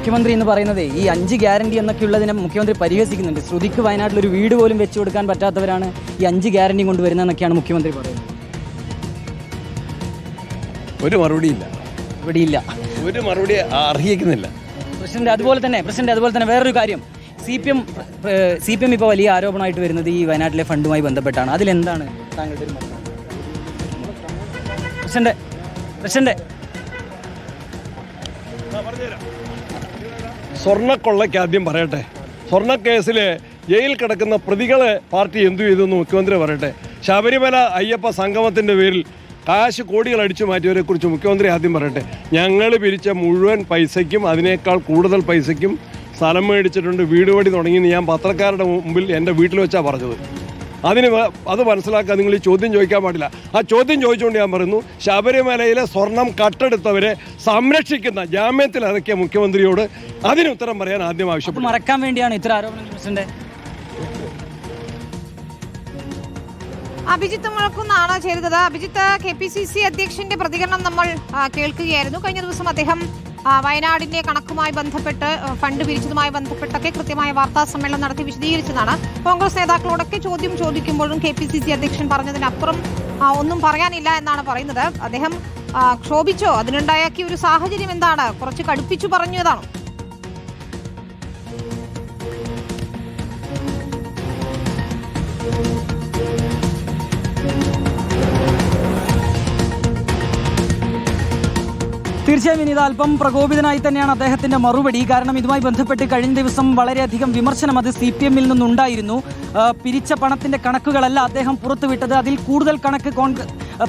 മുഖ്യമന്ത്രി എന്ന് പറയുന്നത് ഈ 5 ഗ്യാരണ്ടി എന്നൊക്കെയുള്ളതിനെ മുഖ്യമന്ത്രി പരിഹസിക്കുന്നുണ്ട്. ശ്രുതിക്ക് വയനാട്ടിലൊരു വീട് പോലും വെച്ചു കൊടുക്കാൻ പറ്റാത്തവരാണ് ഈ 5 ഗ്യാരണ്ടി കൊണ്ടുവരുന്നതെന്നൊക്കെയാണ് മുഖ്യമന്ത്രി പറയുന്നത്. ഒരു മറുപടിയില്ല, ഇവിടെയില്ല, ഒരു മറുപടി അർഹിക്കുന്നില്ല. പ്രസിഡന്റ് അതുപോലെ തന്നെ വേറൊരു കാര്യം, സി പി എം ഇപ്പോൾ വലിയ ആരോപണമായിട്ട് വരുന്നത് ഈ വയനാട്ടിലെ ഫണ്ടുമായി ബന്ധപ്പെട്ടാണ്. അതിലെന്താണ് താങ്കളുടെ ഒരു മറുപടി? പ്രസിഡന്റ് സ്വർണ്ണക്കൊള്ളയ്ക്ക് ആദ്യം പറയട്ടെ. സ്വർണ്ണക്കേസിൽ ജയിലിൽ കിടക്കുന്ന പ്രതികളെ പാർട്ടി എന്തു ചെയ്തെന്ന് മുഖ്യമന്ത്രി പറയട്ടെ. ശബരിമല അയ്യപ്പ സംഗമത്തിൻ്റെ പേരിൽ കാശ് കോടികൾ അടിച്ചു മാറ്റിയവരെക്കുറിച്ച് മുഖ്യമന്ത്രി ആദ്യം പറയട്ടെ. ഞങ്ങൾ പിരിച്ച മുഴുവൻ പൈസയ്ക്കും അതിനേക്കാൾ കൂടുതൽ പൈസയ്ക്കും സ്ഥലം മേടിച്ചിട്ടുണ്ട്, വീട് പണി തുടങ്ങിയെന്ന് ഞാൻ പത്രക്കാരുടെ മുമ്പിൽ എൻ്റെ വീട്ടിൽ വെച്ചാണ് പറഞ്ഞത്. അത് മനസ്സിലാക്കാൻ നിങ്ങൾ ഈ ചോദ്യം ചോദിക്കാൻ പാടില്ല. ആ ചോദ്യം ചോദിച്ചുകൊണ്ട് ഞാൻ പറയുന്നു, ശബരിമലയിലെ സ്വർണം കട്ടെടുത്തവരെ സംരക്ഷിക്കുന്ന ജാമ്യത്തിൽ അതൊക്കെ മുഖ്യമന്ത്രിയോട് അതിന് ഉത്തരം പറയാൻ ആദ്യം ആവശ്യപ്പെട്ടു. മറക്കാൻ വേണ്ടിയാണ് ഇത്തരം ആരോപണങ്ങൾ പ്രസിഡന്റ്. അഭിജിത്ത് മുഴക്കുന്നാണ് ചെയ്തത്. അഭിജിത്ത്, KPCC അധ്യക്ഷന്റെ പ്രതികരണം നമ്മൾ കേൾക്കുകയായിരുന്നു. കഴിഞ്ഞ ദിവസം അദ്ദേഹം വയനാടിന്റെ കണക്കുമായി ബന്ധപ്പെട്ട് ഫണ്ട് പിരിച്ചതുമായി ബന്ധപ്പെട്ടൊക്കെ കൃത്യമായ വാർത്താ സമ്മേളനം നടത്തി വിശദീകരിച്ചതാണ്. കോൺഗ്രസ് നേതാക്കളോടൊക്കെ ചോദ്യം ചോദിക്കുമ്പോഴും KPCC അധ്യക്ഷൻ പറഞ്ഞതിനപ്പുറം ഒന്നും പറയാനില്ല എന്നാണ് പറയുന്നത്. അദ്ദേഹം ക്ഷോഭിച്ചോ? അതിനുണ്ടാക്കിയ ഒരു സാഹചര്യം എന്താണ്? കുറച്ച് കടുപ്പിച്ചു പറഞ്ഞതാണോ? തീർച്ചയായും ഇനി ഇത് അല്പം പ്രകോപിതനായി തന്നെയാണ് അദ്ദേഹത്തിന്റെ മറുപടി. കാരണം ഇതുമായി ബന്ധപ്പെട്ട് കഴിഞ്ഞ ദിവസം വളരെയധികം വിമർശനം അത് CPM നിന്നുണ്ടായിരുന്നു. പിരിച്ച പണത്തിന്റെ കണക്കുകളല്ല അദ്ദേഹം പുറത്തുവിട്ടത്, അതിൽ കൂടുതൽ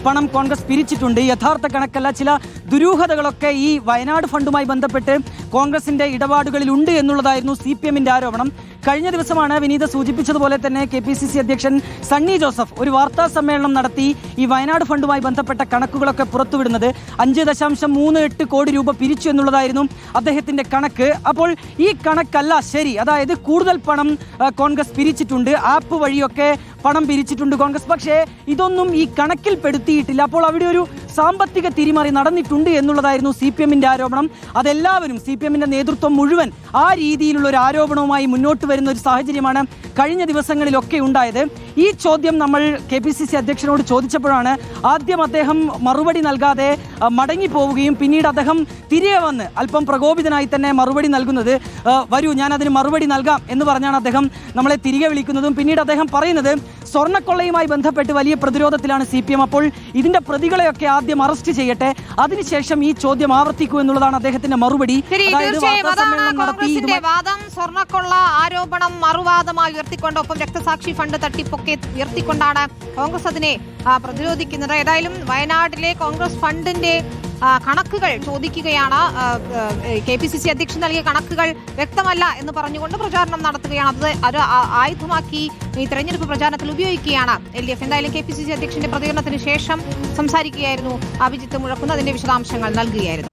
പണം കോൺഗ്രസ് പിരിച്ചിട്ടുണ്ട്, യഥാർത്ഥ കണക്കല്ല, ചില ദുരൂഹതകളൊക്കെ ഈ വയനാട് ഫണ്ടുമായി ബന്ധപ്പെട്ട് കോൺഗ്രസിന്റെ ഇടപാടുകളിൽ ഉണ്ട് എന്നുള്ളതായിരുന്നു CPM ആരോപണം. കഴിഞ്ഞ ദിവസമാണ് വിനീത സൂചിപ്പിച്ചതുപോലെ തന്നെ KPCC അധ്യക്ഷൻ സണ്ണി ജോസഫ് ഒരു വാർത്താ സമ്മേളനം നടത്തി ഈ വയനാട് ഫണ്ടുമായി ബന്ധപ്പെട്ട കണക്കുകളൊക്കെ പുറത്തുവിടുന്നത്. 5.38 കോടി രൂപ പിരിച്ചു എന്നുള്ളതായിരുന്നു അദ്ദേഹത്തിന്റെ കണക്ക്. അപ്പോൾ ഈ കണക്കല്ല ശരി, അതായത് കൂടുതൽ പണം കോൺഗ്രസ് പിരിച്ചിട്ടുണ്ട്, ആപ്പ് വഴിയൊക്കെ പണം പിരിച്ചിട്ടുണ്ട് കോൺഗ്രസ്, പക്ഷേ ഇതൊന്നും ഈ കണക്കിൽ പെടുത്തിയിട്ടില്ല. അപ്പോൾ അവിടെ ഒരു സാമ്പത്തിക തിരിമറി നടന്നിട്ടുണ്ട് എന്നുള്ളതായിരുന്നു CPM ആരോപണം. അതെല്ലാവരും CPM നേതൃത്വം മുഴുവൻ ആ രീതിയിലുള്ള ഒരു ആരോപണവുമായി മുന്നോട്ട് വരുന്ന ഒരു സാഹചര്യമാണ് കഴിഞ്ഞ ദിവസങ്ങളിലൊക്കെ ഉണ്ടായത്. ഈ ചോദ്യം നമ്മൾ KPCC അധ്യക്ഷനോട് ചോദിച്ചപ്പോഴാണ് ആദ്യം അദ്ദേഹം മറുപടി നൽകാതെ മടങ്ങിപ്പോവുകയും പിന്നീട് അദ്ദേഹം തിരികെ വന്ന് അല്പം പ്രകോപിതനായി തന്നെ മറുപടി നൽകുന്നത്. വരൂ, ഞാൻ അതിന് മറുപടി നൽകാം എന്ന് പറഞ്ഞാണ് അദ്ദേഹം നമ്മളെ തിരികെ വിളിക്കുന്നതും. പിന്നീട് അദ്ദേഹം പറയുന്നത് സ്വർണ്ണക്കൊള്ളയുമായി ബന്ധപ്പെട്ട് വലിയ പ്രതിരോധത്തിലാണ് CPM, അപ്പോൾ ഇതിന്റെ പ്രതികളെയൊക്കെ ആദ്യം അറസ്റ്റ് ചെയ്യട്ടെ, അതിനുശേഷം ഈ ചോദ്യം ആവർത്തിക്കൂ എന്നുള്ളതാണ് അദ്ദേഹത്തിന്റെ മറുപടി. വാദം സ്വർണ്ണക്കൊള്ള ആരോപണം മറുവാദമായി ഉയർത്തിക്കൊണ്ട്, ഒപ്പം രക്തസാക്ഷി ഫണ്ട് തട്ടിപ്പൊക്കെ ഉയർത്തിക്കൊണ്ടാണ് കോൺഗ്രസ് അതിനെ പ്രതിരോധിക്കുന്നത്. ഏതായാലും വയനാട്ടിലെ കോൺഗ്രസ് ഫണ്ടിന്റെ കണക്കുകൾ ചോദിക്കുകയാണ്. KPCC അധ്യക്ഷൻ നൽകിയ കണക്കുകൾ വ്യക്തമല്ല എന്ന് പറഞ്ഞുകൊണ്ട് പ്രചാരണം നടത്തുകയാണ്. അത് ആയുധമാക്കി ഈ തെരഞ്ഞെടുപ്പ് പ്രചാരണത്തിൽ ഉപയോഗിക്കുകയാണ് LDF. എന്തായാലും KPCC അധ്യക്ഷന്റെ പ്രതികരണത്തിന് ശേഷം സംസാരിക്കുകയായിരുന്നു അഭിജിത്ത് മുഴക്കുന്ന്. അതിന്റെ വിശദാംശങ്ങൾ നൽകുകയായിരുന്നു.